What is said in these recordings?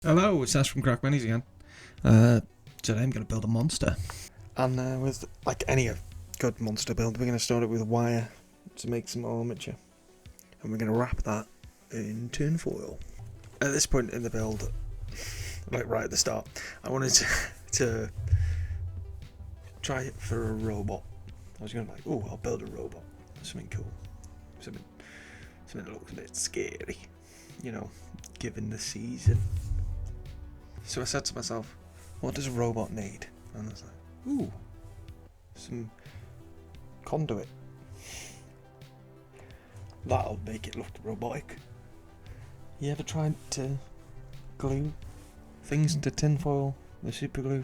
Hello, it's Ash from Crack Minis again. Today I'm going to build a monster. And with, like any good monster build, we're going to start it with wire to make some armature. And we're going to wrap that in tin foil. At this point in the build, like right at the start, I wanted to try it for a robot. I was going to be like, oh, I'll build a robot. Something cool. Something that looks a bit scary, you know, given the season. So I said to myself, what does a robot need? And I was like, ooh, some conduit. That'll make it look robotic. You ever tried to glue things into tinfoil with super glue?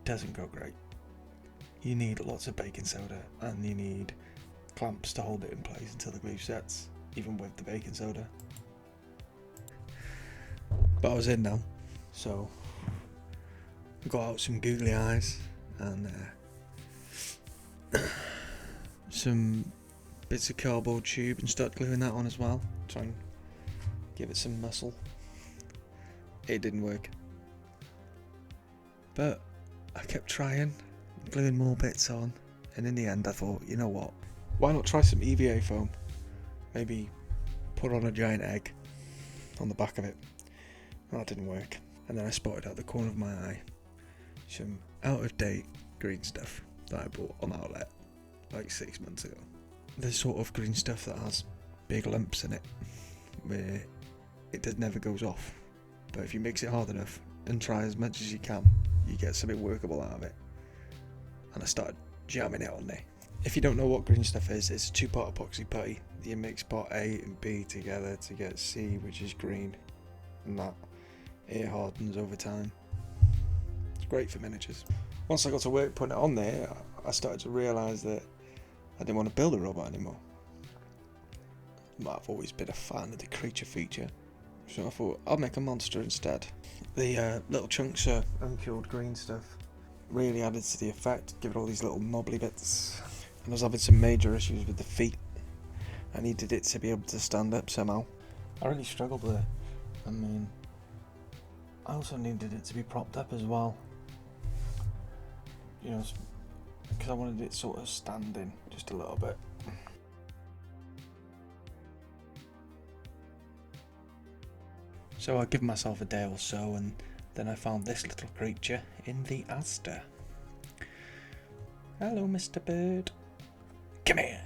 Doesn't go great. You need lots of baking soda and you need clamps to hold it in place until the glue sets, even with the baking soda. But I was in now, so I got out some googly eyes and some bits of cardboard tube and started gluing that on as well, try and give it some muscle. It didn't work, but I kept trying, gluing more bits on, and in the end I thought, you know what, why not try some EVA foam? Maybe put on a giant egg on the back of it. That didn't work, and then I spotted out the corner of my eye some out-of-date green stuff that I bought on outlet like 6 months ago. The sort of green stuff that has big lumps in it where it never goes off, but if you mix it hard enough and try as much as you can, you get something workable out of it. And I started jamming it on there. If you don't know what green stuff is, it's a 2-part epoxy putty. You mix part A and B together to get C, which is green, and that it hardens over time. It's great for miniatures. Once I got to work putting it on there, I started to realise that I didn't want to build a robot anymore. I've always been a fan of the creature feature, so I thought I'll make a monster instead. The little chunks of uncured green stuff really added to the effect, give it all these little knobbly bits. And I was having some major issues with the feet. I needed it to be able to stand up somehow. I really struggled with it. I mean, I also needed it to be propped up as well, you know, because I wanted it sort of standing just a little bit. So I give myself a day or so, and then I found this little creature in the Asda. Hello, Mr. Bird. Come here.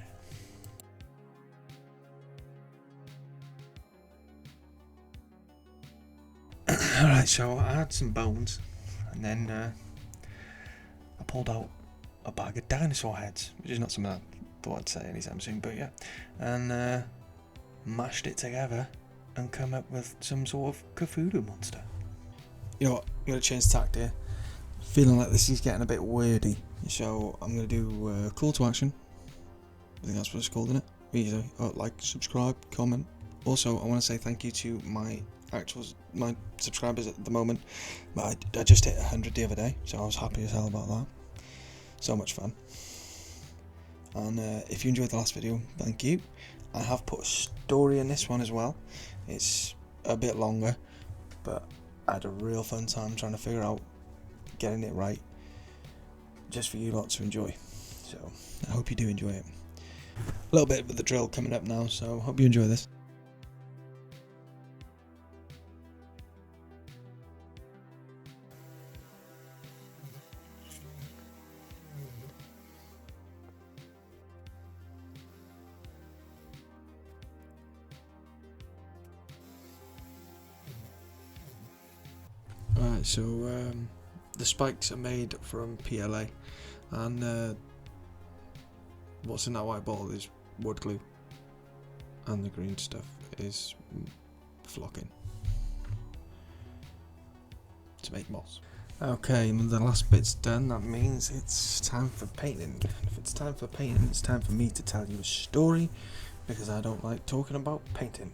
Alright, so I had some bones, and then I pulled out a bag of dinosaur heads, which is not something I thought I'd say anytime soon, but yeah, and mashed it together and come up with some sort of Cthulhu monster. You know what, I'm going to change tact here. Feeling like this is getting a bit wordy, so I'm going to do a call to action. I think that's what it's called, isn't it? Easy. Like, subscribe, comment. Also, I want to say thank you to my subscribers at the moment. I just hit 100 the other day, so I was happy as hell about that. So much fun. And if you enjoyed the last video, thank you. I have put a story in this one as well. It's a bit longer, but I had a real fun time trying to figure out getting it right, just for you lot to enjoy. So I hope you do enjoy it. A little bit of the drill coming up now, so hope you enjoy this. Alright, so the spikes are made from PLA, and what's in that white bottle is wood glue, and the green stuff is flocking to make moss. Okay, and the last bit's done. That means it's time for painting. If it's time for painting, it's time for me to tell you a story, because I don't like talking about painting.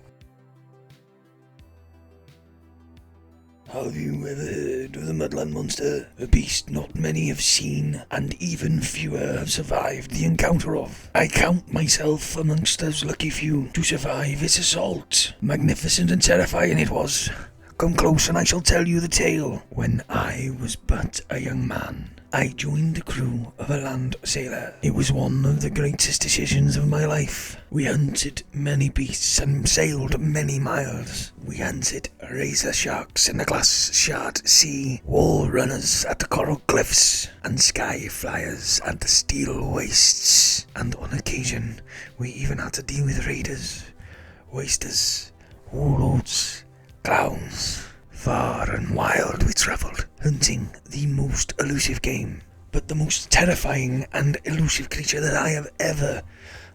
Have you ever heard of the Mudland Monster? A beast not many have seen, and even fewer have survived the encounter of. I count myself amongst those lucky few to survive its assault. Magnificent and terrifying it was. come close and I shall tell you the tale. When I was but a young man, I joined the crew of a land sailor. It was one of the greatest decisions of my life. We hunted many beasts and sailed many miles. We hunted razor sharks in the glass shard sea, wall runners at the coral cliffs, and sky flyers at the steel wastes. And on occasion, we even had to deal with raiders, wasters, warlords, clowns. Far and wild we travelled, hunting the most elusive game. But the most terrifying and elusive creature that I have ever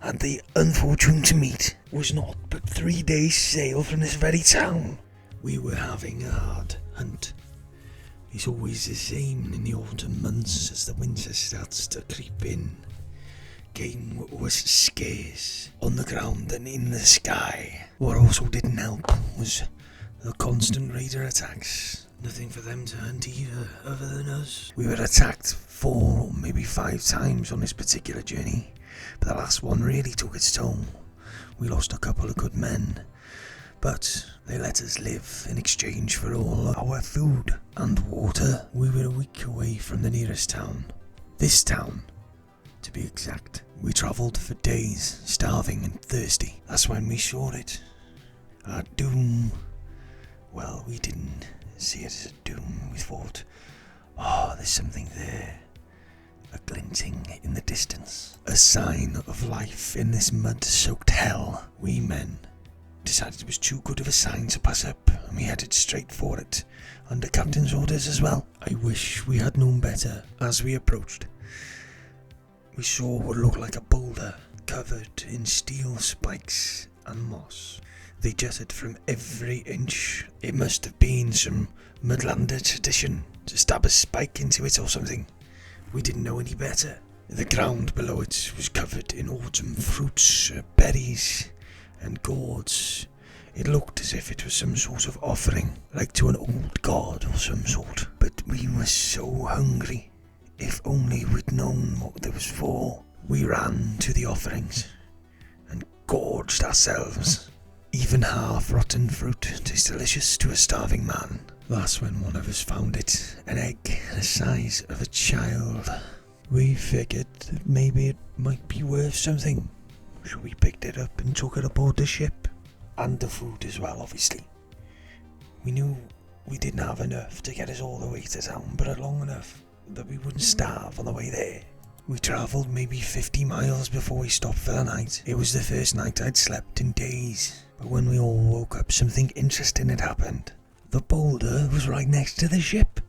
had the unfortune to meet was not but 3 days' sail from this very town. We were having a hard hunt. It's always the same in the autumn months as the winter starts to creep in. Game was scarce on the ground and in the sky. What also didn't help was the constant raider attacks. Nothing for them to hunt either, other than us. We were attacked 4 or maybe 5 times on this particular journey, but the last one really took its toll. We lost a couple of good men, but they let us live in exchange for all our food and water. We were a week away from the nearest town. This town, to be exact. We travelled for days, starving and thirsty. That's when we saw it. Our doom. Well, we didn't see it as a doom. We thought, there's something there. A glinting in the distance. A sign of life in this mud-soaked hell. We men decided it was too good of a sign to pass up, and we headed straight for it, under Captain's orders as well. I wish we had known better. As we approached, we saw what looked like a boulder, covered in steel spikes and moss. They jutted from every inch. It must have been some Mudlander tradition to stab a spike into it or something. We didn't know any better. The ground below it was covered in autumn fruits, berries and gourds. It looked as if it was some sort of offering, like to an old god or some sort. But we were so hungry. If only we'd known what it was for. We ran to the offerings and gorged ourselves. Even half-rotten fruit tastes delicious to a starving man. That's when one of us found it, an egg the size of a child. We figured that maybe it might be worth something, so we picked it up and took it aboard the ship. And the food as well, obviously. We knew we didn't have enough to get us all the way to town, but long enough that we wouldn't starve on the way there. We travelled maybe 50 miles before we stopped for the night. It was the first night I'd slept in days. But when we all woke up, something interesting had happened. The boulder was right next to the ship.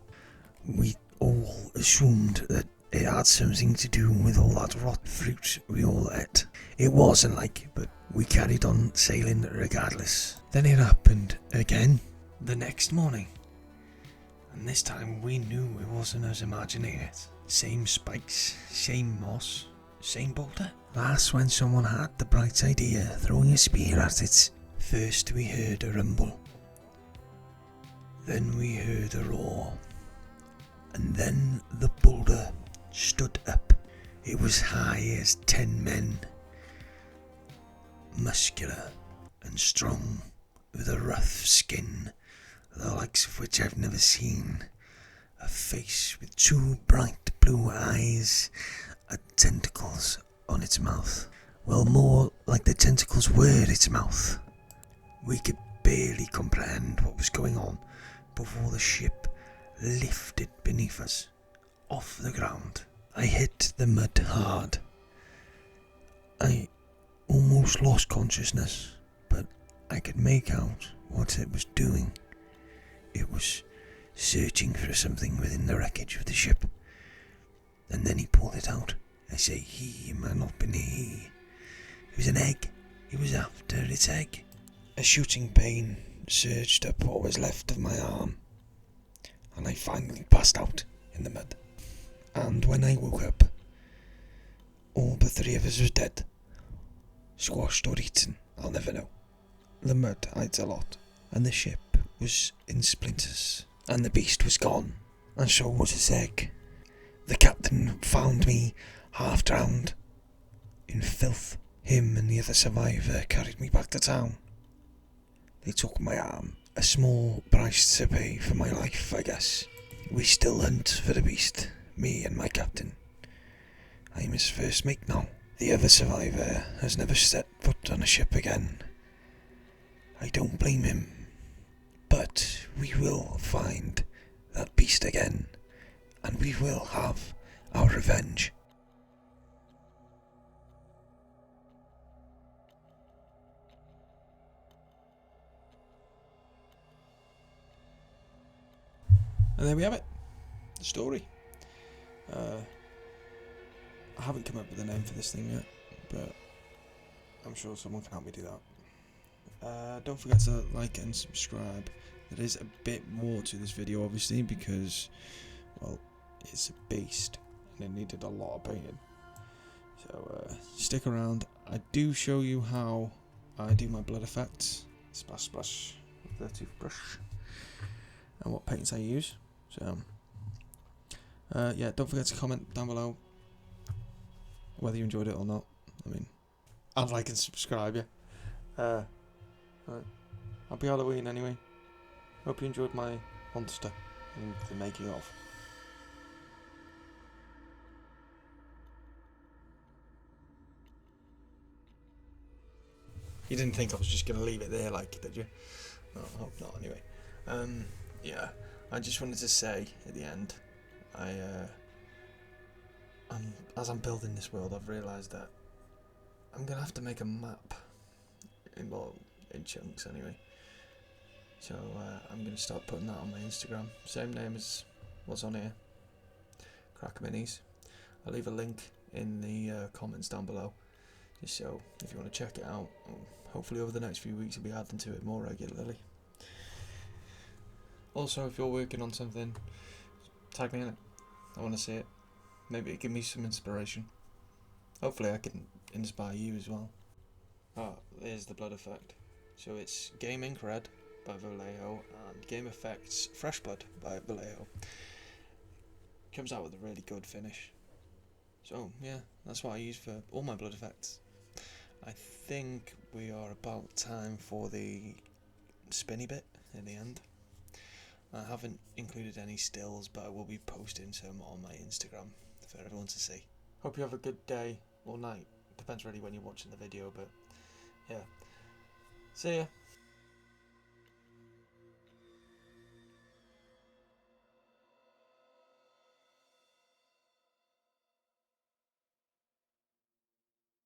We all assumed that it had something to do with all that rot fruit we all ate. It wasn't but we carried on sailing regardless. Then it happened again the next morning. And this time we knew it wasn't us imagining it. Same spikes, same moss, same boulder. That's when someone had the bright idea, throwing a spear at it. First we heard a rumble, then we heard a roar, and then the boulder stood up. It was high as 10 men, muscular and strong, with a rough skin, the likes of which I've never seen, a face with 2 bright blue eyes, and tentacles on its mouth. Well, more like the tentacles were its mouth. We could barely comprehend what was going on before the ship lifted beneath us, off the ground. I hit the mud hard. I almost lost consciousness, but I could make out what it was doing. It was searching for something within the wreckage of the ship. And then he pulled it out. I say he, it might not have been he. It was an egg. He was after its egg. A shooting pain surged up what was left of my arm, and I finally passed out in the mud. And when I woke up, all but 3 of us was dead. Squashed or eaten, I'll never know. The mud hides a lot, and the ship was in splinters, and the beast was gone, and so was its egg. The captain found me half drowned, in filth. Him and the other survivor carried me back to town. They took my arm a small price to pay for my life, I guess. We still hunt for the beast, me and my captain. I'm his first mate now. The other survivor has never set foot on a ship again. I don't blame him, but we will find that beast again, and we will have our revenge. And there we have it. The story. I haven't come up with a name for this thing yet, but I'm sure someone can help me do that. Don't forget to like and subscribe. There is a bit more to this video, obviously, because, well, it's a beast and it needed a lot of painting. So stick around. I do show you how I do my blood effects. Splash splash with the toothbrush. And what paints I use. So yeah, don't forget to comment down below whether you enjoyed it or not. I mean, and like and subscribe, yeah. Right. Happy Halloween anyway. Hope you enjoyed my monster and the making of. You didn't think I was just going to leave it there, like, did you? No, I hope not, anyway. Yeah, I just wanted to say at the end, as I'm building this world, I've realised that I'm going to have to make a map, in chunks anyway. So I'm going to start putting that on my Instagram. Same name as what's on here, Crack Minis. I'll leave a link in the comments down below, just so if you want to check it out. Hopefully over the next few weeks I'll be adding to it more regularly. Also, if you're working on something, tag me in it. I want to see it. Maybe it'll give me some inspiration. Hopefully I can inspire you as well. Ah, there's the blood effect. So it's Game Ink Red by Vallejo and Game Effects Fresh Blood by Vallejo. Comes out with a really good finish. So yeah, that's what I use for all my blood effects. I think we are about time for the spinny bit in the end. I haven't included any stills, but I will be posting some on my Instagram for everyone to see. Hope you have a good day or night. Depends really when you're watching the video, but yeah. See ya.